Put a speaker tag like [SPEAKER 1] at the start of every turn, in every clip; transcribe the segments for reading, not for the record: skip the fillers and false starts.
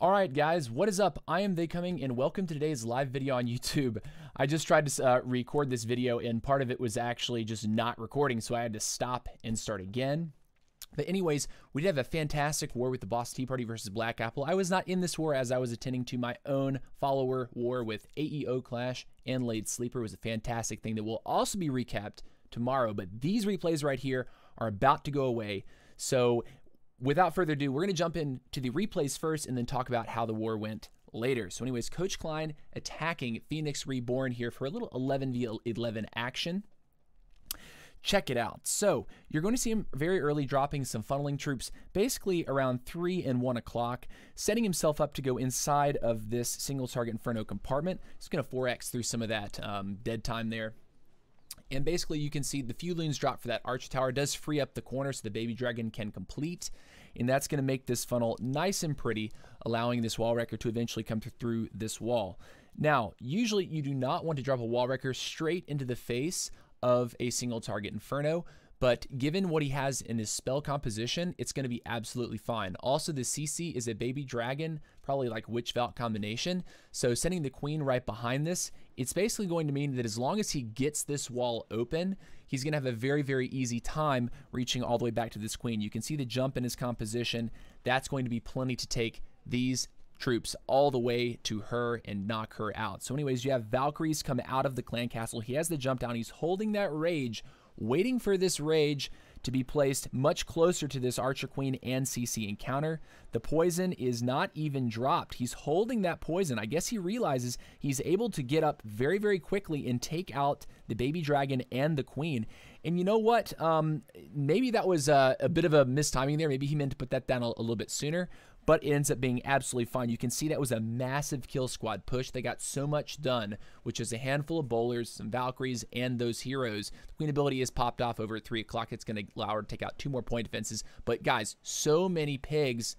[SPEAKER 1] Alright guys, what is up? I am Theycoming and welcome to today's live video on YouTube. I just tried to record this video and part of it was actually just not recording, so I had to stop and start again. But anyways, we did have a fantastic war with the Boston Tea Party versus Black Apple. I was not in this war as I was attending to my own follower war with AEO Clash and Late Sleeper. It was a fantastic thing that will also be recapped tomorrow, but these replays right here are about to go away. So without further ado, we're going to jump into the replays first and then talk about how the war went later. So anyways, Coach Klein attacking Phoenix Reborn here for a little 11v11 action. Check it out. So you're going to see him very early dropping some funneling troops, basically around 3 and 1 o'clock, setting himself up to go inside of this single target Inferno compartment. He's going to 4x through some of that dead time there. And basically you can see the few loons drop for that archer tower does free up the corner so the baby dragon can complete. And that's going to make this funnel nice and pretty, allowing this wall wrecker to eventually come through this wall. Now, usually you do not want to drop a wall wrecker straight into the face of a single target Inferno, but given what he has in his spell composition, it's going to be absolutely fine. Also, the CC is a baby dragon, probably like Witch Vault combination, so sending the queen right behind this, it's basically going to mean that as long as he gets this wall open, he's going to have a very, very easy time reaching all the way back to this queen. You can see the jump in his composition. That's going to be plenty to take these troops all the way to her and knock her out. So anyways, you have Valkyries come out of the clan castle. He has the jump down. He's holding that rage, waiting for this rage to be placed much closer to this Archer Queen and CC encounter. The poison is not even dropped. He's holding that poison. I guess he realizes he's able to get up very, very quickly and take out the baby dragon and the queen. And you know what? Maybe that was a bit of a mistiming there. Maybe he meant to put that down a little bit sooner, but it ends up being absolutely fine. You can see that was a massive kill squad push. They got so much done, which is a handful of bowlers, some Valkyries, and those heroes. The queen ability is popped off over at 3 o'clock. It's going to allow her to take out 2 more point defenses. But guys, so many pigs,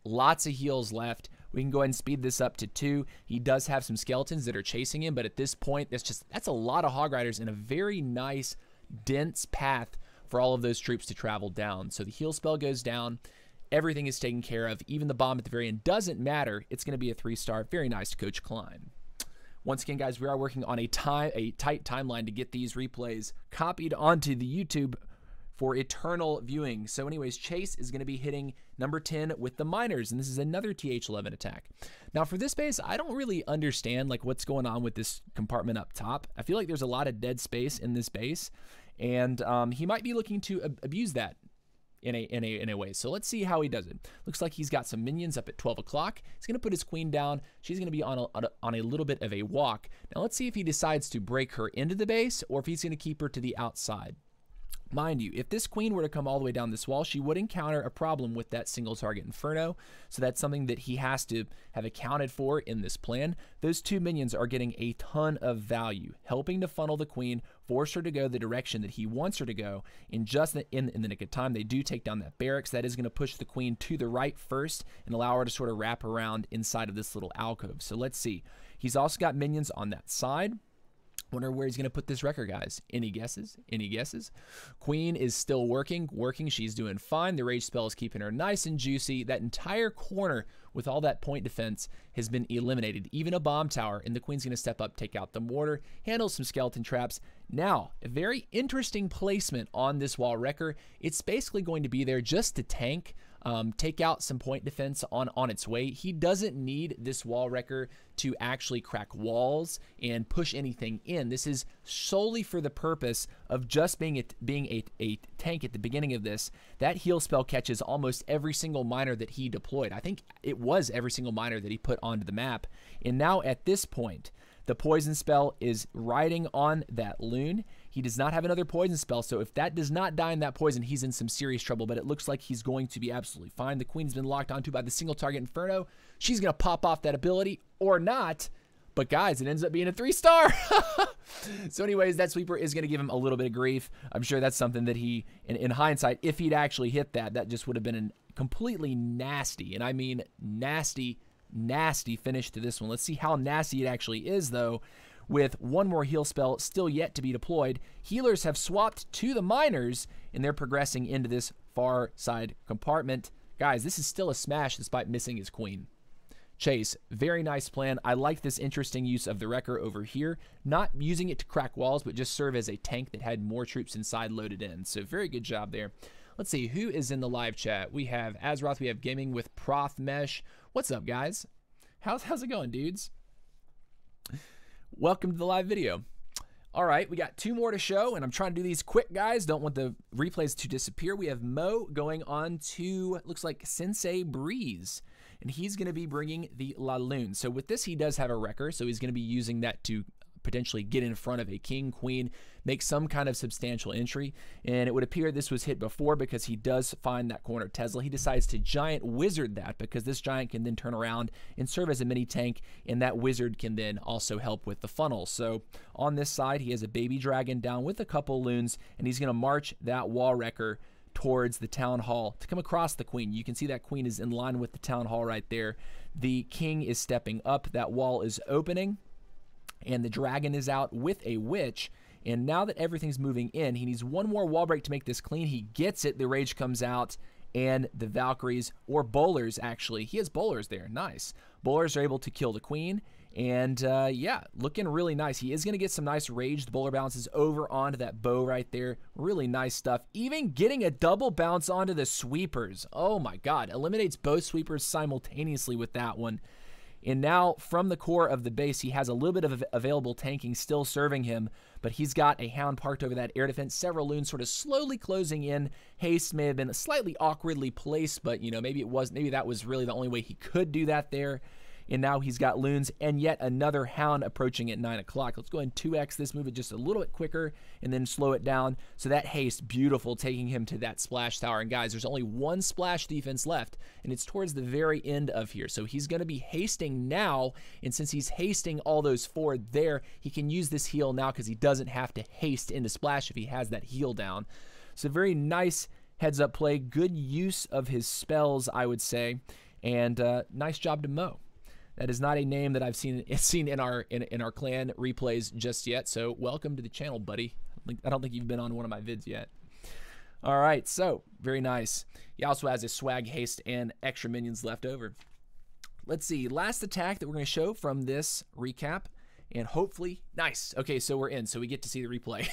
[SPEAKER 1] lots of heals left. We can go ahead and speed this up to 2. He does have some skeletons that are chasing him, but at this point, that's a lot of hog riders and a very nice, dense path for all of those troops to travel down. So the heal spell goes down. Everything is taken care of. Even the bomb at the very end doesn't matter. It's going to be a 3-star. Very nice, Coach Klein. Once again, guys, we are working on a tight timeline to get these replays copied onto the YouTube for eternal viewing. So anyways, Chase is going to be hitting number 10 with the miners, and this is another TH11 attack. Now for this base, I don't really understand like what's going on with this compartment up top. I feel like there's a lot of dead space in this base, and he might be looking to abuse that in a way. So let's see how he does it. Looks like he's got some minions up at 12 o'clock. He's going to put his queen down. She's going to be on a little bit of a walk. Now let's see if he decides to break her into the base or if he's going to keep her to the outside. Mind you, if this queen were to come all the way down this wall, she would encounter a problem with that single target Inferno. So that's something that he has to have accounted for in this plan. Those 2 minions are getting a ton of value, helping to funnel the queen, force her to go the direction that he wants her to go. In just in the nick of time, they do take down that barracks. That is going to push the queen to the right first and allow her to sort of wrap around inside of this little alcove. So let's see. He's also got minions on that side. Wonder where he's going to put this wrecker, guys. Any guesses? Any guesses? Queen is still working. She's doing fine. The rage spell is keeping her nice and juicy. That entire corner with all that point defense has been eliminated. Even a bomb tower, and the queen's going to step up, take out the mortar, handle some skeleton traps. Now, a very interesting placement on this wall wrecker. It's basically going to be there just to tank, take out some point defense on its way. He doesn't need this wall wrecker to actually crack walls and push anything in. This is solely for the purpose of just being a tank at the beginning of this. That heal spell catches almost every single miner that he deployed. I think it was every single miner that he put onto the map. And now at this point, the poison spell is riding on that loon. He does not have another poison spell, so if that does not die in that poison, he's in some serious trouble, but it looks like he's going to be absolutely fine. The queen's been locked onto by the single target Inferno. She's going to pop off that ability, or not, but guys, it ends up being a 3-star. So anyways, that sweeper is going to give him a little bit of grief. I'm sure that's something that he, in hindsight, if he'd actually hit that, that just would have been a completely nasty, and I mean nasty finish to this one. Let's see how nasty it actually is, though. With one more heal spell still yet to be deployed, healers have swapped to the miners, and they're progressing into this far side compartment. Guys, this is still a smash despite missing his queen. chase. Very nice plan. I like this interesting use of the Wrecker over here. Not using it to crack walls, but just serve as a tank that had more troops inside loaded in. So very good job there. Let's see, who is in the live chat? We have Azeroth, we have Gaming with Prof Mesh. What's up, guys? How's it going, dudes? Welcome to the live video. All right, we got 2 more to show, and I'm trying to do these quick, guys. Don't want the replays to disappear. We have Mo going on to, looks like Sensei Breeze, and he's going to be bringing the La Lune. So with this, he does have a Wrecker, so he's going to be using that to potentially get in front of a king, queen, make some kind of substantial entry. And it would appear this was hit before because he does find that corner Tesla. He decides to giant wizard that because this giant can then turn around and serve as a mini tank, and that wizard can then also help with the funnel. So on this side, he has a baby dragon down with a couple loons, and he's going to march that wall wrecker towards the town hall to come across the queen. You can see that queen is in line with the town hall right there. The king is stepping up. That wall is opening, and the dragon is out with a witch. And now that everything's moving in, he needs one more wall break to make this clean. He gets it. The rage comes out, and the Valkyries, or bowlers actually, he has bowlers there. Nice. Bowlers are able to kill the queen. And yeah, looking really nice. He is going to get some nice rage. The bowler bounces over onto that bow right there. Really nice stuff. Even getting a double bounce onto the sweepers. Oh my God. Eliminates both sweepers simultaneously with that one. And now from the core of the base, he has a little bit of available tanking still serving him, but he's got a hound parked over that air defense, several loons sort of slowly closing in. Haste may have been slightly awkwardly placed, but you know, maybe that was really the only way he could do that there. And now he's got loons and yet another hound approaching at 9 o'clock. Let's go ahead and 2x this, move it just a little bit quicker and then slow it down. So that haste, beautiful, taking him to that splash tower. And guys, there's only 1 splash defense left, and it's towards the very end of here. So he's going to be hasting now, and since he's hasting all those 4 there, he can use this heal now because he doesn't have to haste into splash if he has that heal down. So very nice heads up play, good use of his spells, I would say, and nice job to Mo. That is not a name that I've seen in our clan replays just yet. So welcome to the channel, buddy. I don't think you've been on one of my vids yet. All right, so very nice. He also has a swag haste and extra minions left over. Let's see, last attack that we're going to show from this recap. And hopefully, nice. Okay, so we're in, so we get to see the replay.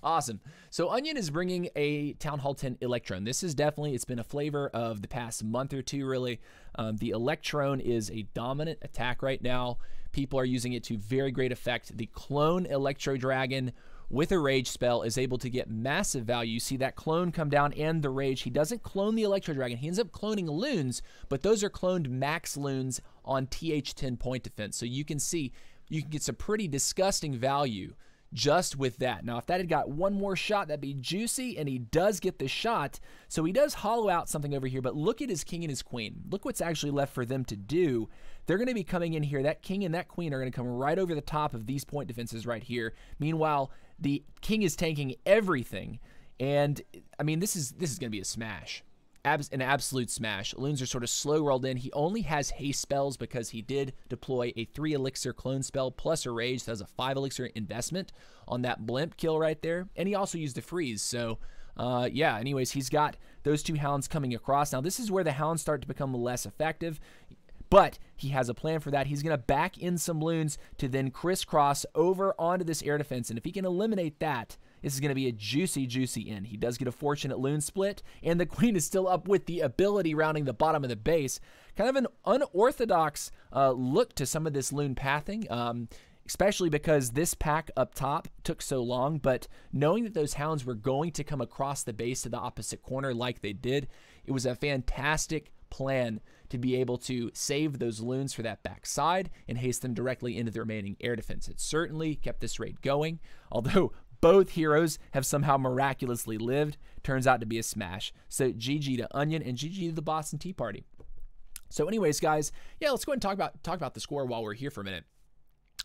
[SPEAKER 1] Awesome. So Onion is bringing a Town Hall 10 Electron. This is definitely, it's been a flavor of the past month or two, really. The Electron is a dominant attack right now. People are using it to very great effect. The clone Electro Dragon with a rage spell is able to get massive value. You see that clone come down and the rage. He doesn't clone the Electro Dragon. He ends up cloning loons, but those are cloned max loons on TH10 point defense. So you can see you can get some pretty disgusting value just with that. Now, if that had got one more shot, that'd be juicy, and he does get the shot. So he does hollow out something over here, but look at his king and his queen. Look what's actually left for them to do. They're going to be coming in here. That king and that queen are going to come right over the top of these point defenses right here. Meanwhile, the king is tanking everything, and I mean, this is going to be a smash. An absolute smash. Loons are sort of slow rolled in. He only has haste spells because he did deploy a 3 elixir clone spell plus a rage. So that's a 5 elixir investment on that blimp kill right there. And he also used a freeze. So yeah, anyways, he's got those 2 hounds coming across. Now this is where the hounds start to become less effective, but he has a plan for that. He's going to back in some loons to then crisscross over onto this air defense. And if he can eliminate that, this is going to be a juicy, juicy end. He does get a fortunate loon split, and the queen is still up with the ability rounding the bottom of the base. Kind of an unorthodox look to some of this loon pathing, especially because this pack up top took so long, but knowing that those hounds were going to come across the base to the opposite corner like they did, it was a fantastic plan to be able to save those loons for that backside and haste them directly into the remaining air defense. It certainly kept this raid going, although both heroes have somehow miraculously lived. Turns out to be a smash. So GG to Onion and GG to the Boston Tea Party. So anyways, guys, yeah, let's go ahead and talk about the score while we're here for a minute.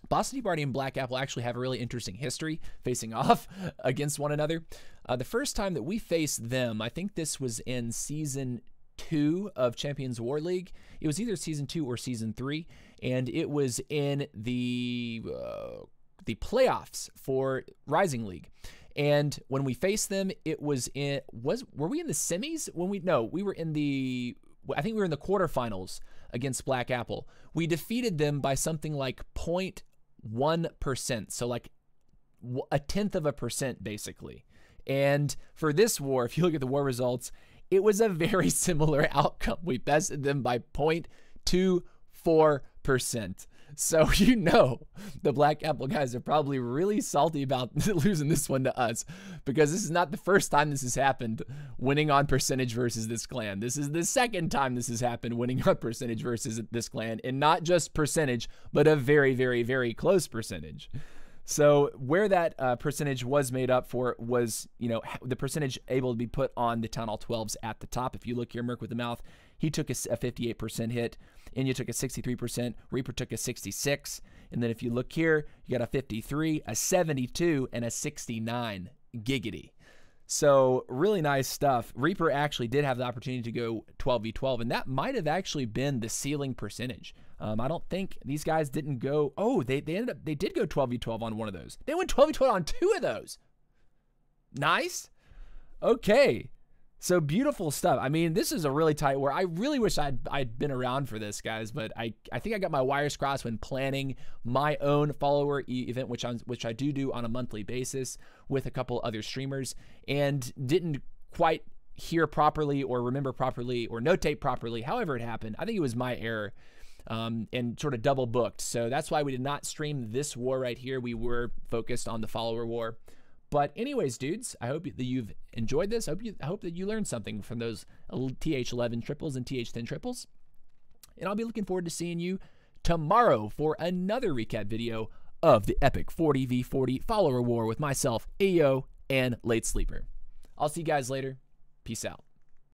[SPEAKER 1] Boston Tea Party and Black Apple actually have a really interesting history facing off against one another. The first time that we faced them, I think this was in Season 2 of Champions War League. It was either Season 2 or Season 3, and it was in the playoffs for Rising League. And when we faced them, it was in were we in the semis? We were in the I think we were in the quarterfinals against Black Apple. We defeated them by something like 0.1%. So like 0.1%, basically. And for this war, if you look at the war results, it was a very similar outcome. We bested them by 0.24%. So, you know, the Black Apple guys are probably really salty about losing this one to us, because this is not the first time this has happened, winning on percentage versus this clan. This is the second time this has happened, winning on percentage versus this clan, and not just percentage, but a very, very, very close percentage. So where that percentage was made up for was, you know, the percentage able to be put on the Town Hall 12s at the top. If you look here, Merc with the Mouth, he took a 58% hit. Inya took a 63%. Reaper took a 66%. And then if you look here, you got a 53, a 72, and a 69. Giggity. So really nice stuff. Reaper actually did have the opportunity to go 12v12, and that might have actually been the ceiling percentage. I don't think these guys didn't go. Oh, they did go 12v12 on one of those. They went 12v12 on 2 of those. Nice. Okay. So beautiful stuff. I mean, this is a really tight war. I really wish I'd been around for this, guys, but I think I got my wires crossed when planning my own follower event, which I do on a monthly basis with a couple other streamers, and didn't quite hear properly or remember properly or notate properly. However it happened, I think it was my error, and sort of double booked. So that's why we did not stream this war right here. We were focused on the follower war. But anyways, dudes, I hope that you've enjoyed this. I hope that you learned something from those TH11 triples and TH10 triples. And I'll be looking forward to seeing you tomorrow for another recap video of the epic 40v40 follower war with myself, Ayo, and Late Sleeper. I'll see you guys later. Peace out.